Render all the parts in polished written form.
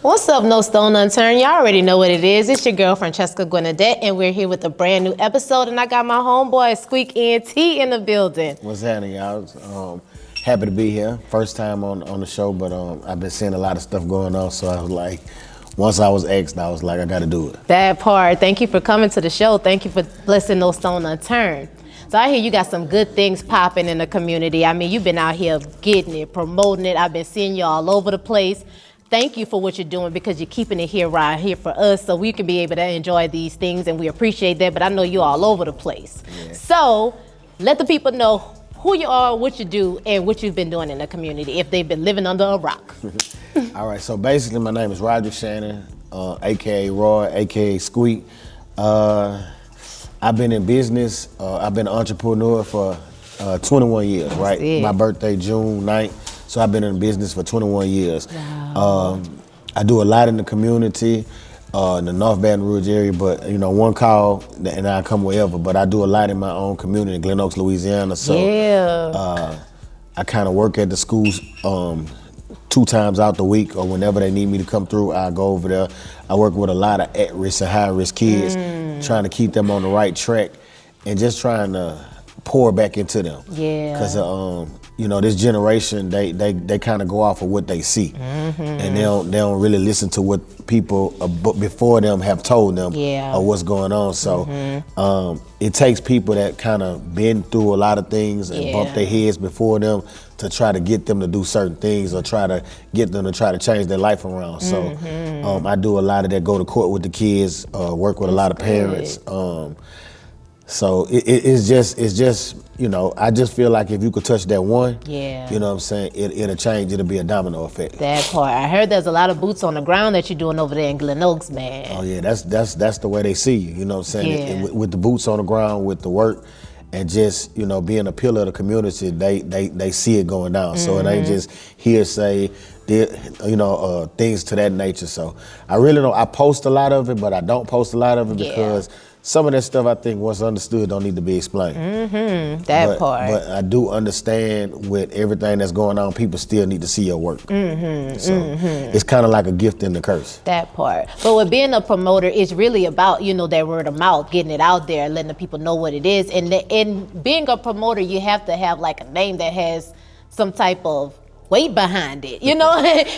What's up, No Stone Unturned? Y'all already know what it is. It's your girl, Francheska Gwenadette, and we're here with a brand new episode, and I got my homeboy, Squeak Ent in the building. What's happening, y'all? Happy to be here. First time on the show, but I've been seeing a lot of stuff going on, so I was like, once I was asked, I was like, I gotta do it. That part. Thank you for coming to the show. Thank you for blessing No Stone Unturned. So I hear you got some good things popping in the community. I mean, you've been out here getting it, promoting it. I've been seeing you all over the place. Thank you for what you're doing because you're keeping it here right here for us so we can be able to enjoy these things, and we appreciate that, but I know you're all over the place. Yeah. So let the people know who you are, what you do, and what you've been doing in the community if they've been living under a rock. All right, so basically my name is Roger Shannon, AKA Roy, AKA Squeak. I've been in business, I've been an entrepreneur for 21 years, right? My birthday, June 9th. So I've been in business for 21 years. Wow. I do a lot in the community, in the North Baton Rouge area, but one call and I come wherever, but I do a lot in my own community in Glen Oaks, Louisiana. So I kind of work at the schools 2 times out the week, or whenever they need me to come through, I go over there. I work with a lot of at-risk and high-risk kids, trying to keep them on the right track and just trying to pour back into them. Yeah. Because this generation, they kind of go off of what they see, and they don't really listen to what people before them have told them of what's going on. So it takes people that kind of been through a lot of things and bump their heads before them to try to get them to do certain things or try to get them to try to change their life around. So I do a lot of that, go to court with the kids, work with a lot of parents. So it's just I just feel like if you could touch that one, you know what I'm saying, it'll change, it'll be a domino effect. That part. I heard there's a lot of boots on the ground that you're doing over there in Glen Oaks, man. Oh yeah, that's the way they see you know what I'm saying? Yeah. With the boots on the ground, with the work, and just, being a pillar of the community, they see it going down. So it ain't just hearsay, things to that nature. So I really don't, I post a lot of it, but I don't post a lot of it because some of that stuff I think once understood don't need to be explained. That part. But I do understand with everything that's going on, people still need to see your work. So it's kind of like a gift and a curse. That part. But with being a promoter, it's really about, that word of mouth, getting it out there, letting the people know what it is. And in being a promoter, you have to have like a name that has some type of weight behind it.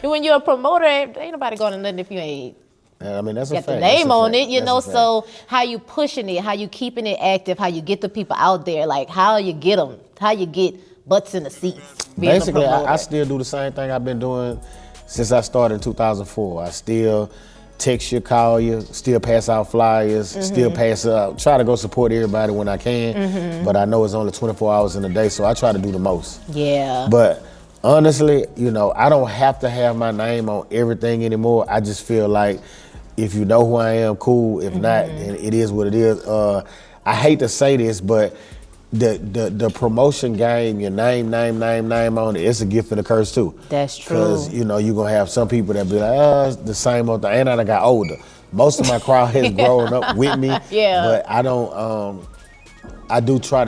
When you're a promoter, ain't nobody going to nothing if you ain't that's a fact. Got the name on it, so how you pushing it, how you keeping it active, how you get the people out there, like how you get them, how you get butts in the seats. Basically, I still do the same thing I've been doing since I started in 2004. I still text you, call you, still pass out flyers, still pass out, try to go support everybody when I can, but I know it's only 24 hours in a day, so I try to do the most. Yeah. But honestly, I don't have to have my name on everything anymore. I just feel like if you know who I am, cool. If not, then it is what it is. I hate to say this, but the promotion game, your name on it, it's a gift and a curse too. That's true. Because you're gonna have some people that be like, it's the same old thing. And I got older. Most of my crowd has grown up with me. But I don't. I try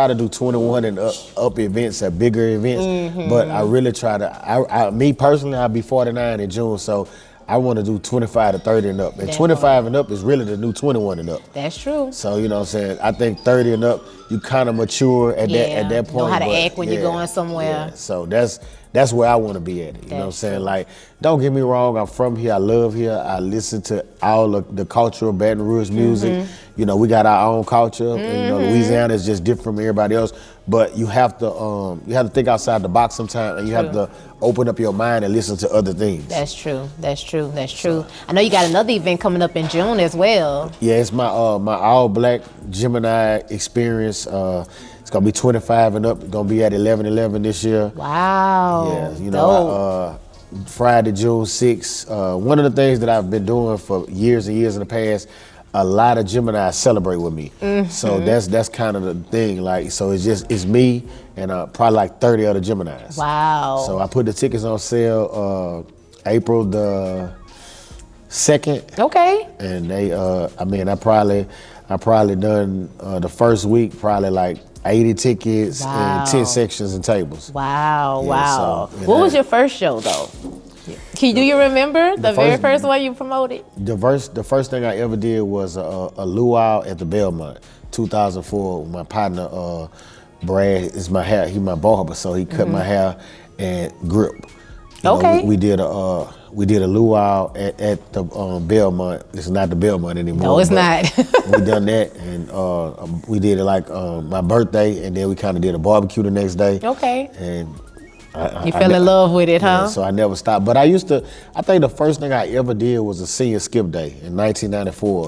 to do 21 and up events, at bigger events. But I really try to. Me personally, I'll be 49 in June, so I want to do 25 to 30 and up. And 25 and up is really the new 21 and up. That's true. So, what I'm saying? I think 30 and up, you kind of mature at that point. Know how to act when you're going somewhere. Yeah. So that's where I want to be at. You know what I'm saying? Like, don't get me wrong, I'm from here, I love here. I listen to all of the cultural Baton Rouge music. We got our own culture. And, Louisiana is just different from everybody else. But you have to think outside the box sometimes, and you have to open up your mind and listen to other things. That's true. I know you got another event coming up in June as well. Yeah, it's my all-black Gemini experience. It's gonna be 25 and up. It's gonna be at 11/11 this year. Wow. Yeah, Friday, June 6th. One of the things that I've been doing for years and years in the past, a lot of Geminis celebrate with me. So that's kind of the thing. Like, so it's me and probably like 30 other Geminis. Wow. So I put the tickets on sale April the 2nd. Okay. And they, I probably done the first week probably like 80 tickets and 10 sections and tables. Wow. Yeah, so, what was your first show though? Do you remember the very first one you promoted? The first thing I ever did was a luau at the Belmont, 2004. My partner Brad is my hair. He my barber, so he cut my hair and grip. Okay. We did a luau at the Belmont. It's not the Belmont anymore. No, it's not. We done that, and we did it like my birthday, and then we kind of did a barbecue the next day. Okay. And you fell in love with it, huh? Yeah, so I never stopped. But I think the first thing I ever did was a senior skip day in 1994.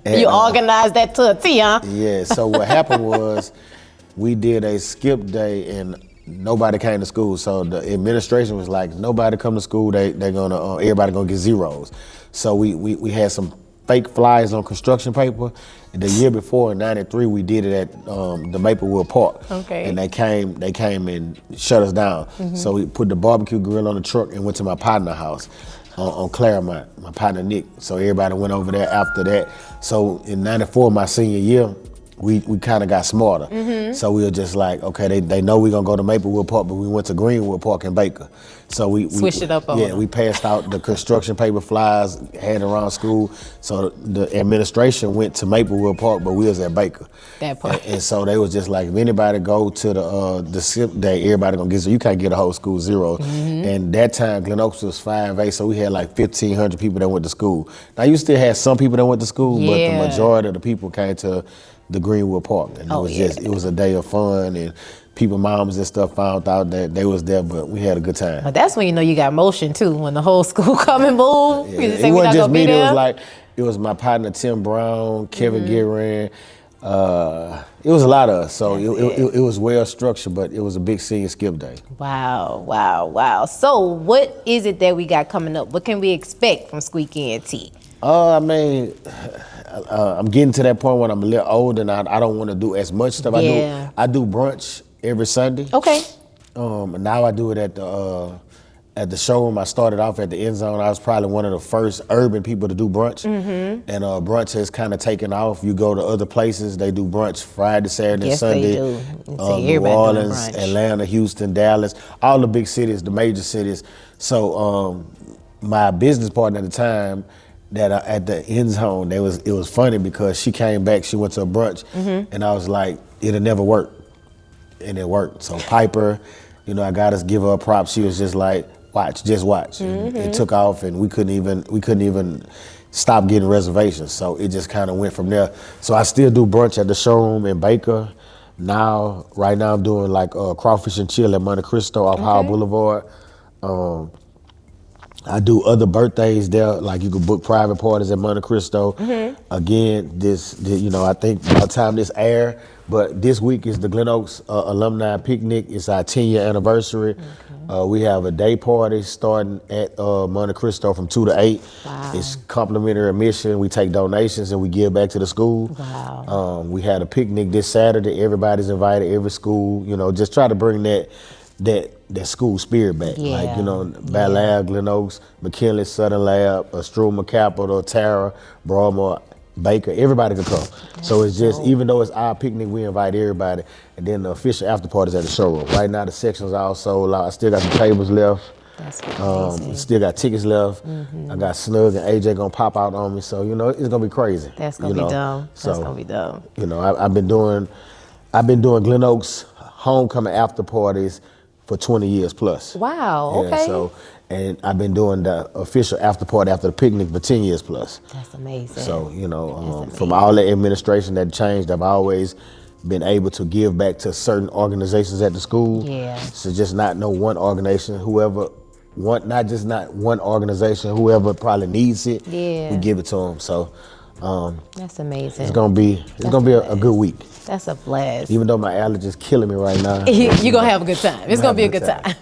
And, you organized that to a T, huh? Yeah, so what happened was we did a skip day and nobody came to school. So the administration was like, nobody come to school, they're gonna, everybody gonna get zeros. So we had some fake flyers on construction paper. And the year before, in '93, we did it at the Maplewood Park. Okay. And they came and shut us down. So we put the barbecue grill on the truck and went to my partner's house on Claremont, my partner Nick. So everybody went over there after that. So in '94, my senior year, we kind of got smarter. So we were just like, okay, they know we're gonna go to Maplewood Park, but we went to Greenwood Park in Baker. So we switched it up on them. we passed out the construction paper flyers, had around school. So the administration went to Maplewood Park, but we was at Baker. That part. And so they was just like, if anybody go to the skip day, everybody gonna get zero. You can't get a whole school zero. And that time, Glen Oaks was 5A, so we had like 1,500 people that went to school. Now you still had some people that went to school, but the majority of the people came to the Greenwood Park, and it was a day of fun, and people, moms and stuff found out that they was there, but we had a good time. But that's when you know you got motion too, when the whole school come and move. Yeah, it wasn't just me, it was my partner Tim Brown, Kevin Guerin, it was a lot of us, so it was well structured, but it was a big senior skip day. Wow. So what is it that we got coming up? What can we expect from Squeak Ent? I mean, I'm getting to that point when I'm a little older and I don't want to do as much stuff. I do brunch every Sunday. Okay. Now I do it at the showroom. I started off at the End Zone. I was probably one of the first urban people to do brunch. And brunch has kind of taken off. You go to other places, they do brunch Friday, Saturday, yes, Sunday. They do. New Orleans, Atlanta, Houston, Dallas, all the big cities, the major cities. So my business partner at the time, that at the End Zone, it was funny because she came back, she went to a brunch, and I was like, it'll never work. And it worked. So Piper, I gotta give her a prop. She was just like, just watch. And it took off, and we couldn't even stop getting reservations. So it just kind of went from there. So I still do brunch at the showroom in Baker. Right now I'm doing like crawfish and chill at Monte Cristo off Howard Boulevard. I do other birthdays there, like you can book private parties at Monte Cristo. Again, I think by the time this air, but this week is the Glen Oaks Alumni Picnic. It's our 10-year anniversary. We have a day party starting at Monte Cristo from 2 to 8. Wow. It's complimentary admission. We take donations and we give back to the school. Wow. We had a picnic this Saturday. Everybody's invited, every school, just try to bring that school spirit back. Bal Lab, Glen Oaks, McKinley, Southern Lab, Struma Capital, Tara, Broadmoor, Baker, everybody can come. So it's just, even though it's our picnic, we invite everybody. And then the official after party's at the showroom. Right now the section's all sold out. I still got some tables left. That's amazing. Still got tickets left. I got Snug and AJ gonna pop out on me. So, it's gonna be crazy. That's gonna be dope. That's gonna be dope. I've been doing Glen Oaks homecoming after parties for 20 years plus. Wow, okay. Yeah, and I've been doing the official after party after the picnic for 10 years plus. That's amazing. So, from all the administration that changed, I've always been able to give back to certain organizations at the school. Yeah. So just not one organization, not one organization, whoever probably needs it, we give it to them. So, that's amazing. It's gonna be a good week. That's a blast. Even though my allergies killing me right now. You're gonna have a good time. It's gonna be a good time.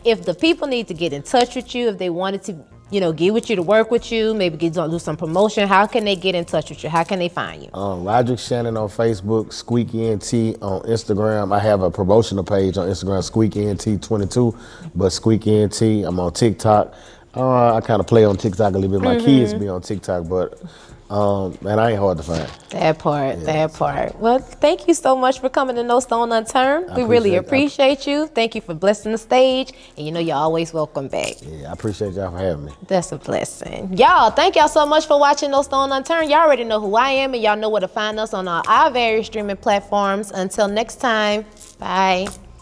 If the people need to get in touch with you, if they wanted to, get with you to work with you, maybe do some promotion, how can they get in touch with you? How can they find you? Roderick Shannon on Facebook, Squeak Ent on Instagram. I have a promotional page on Instagram, Squeak Ent 22, but Squeak Ent. I'm on TikTok. I kind of play on TikTok a little bit. My kids be on TikTok, but man, I ain't hard to find. That part. Well, thank you so much for coming to No Stone Unturned. We really appreciate you. Thank you for blessing the stage. And you know you're always welcome back. Yeah, I appreciate y'all for having me. That's a blessing. Y'all, thank y'all so much for watching No Stone Unturned. Y'all already know who I am, and y'all know where to find us on our various streaming platforms. Until next time, bye.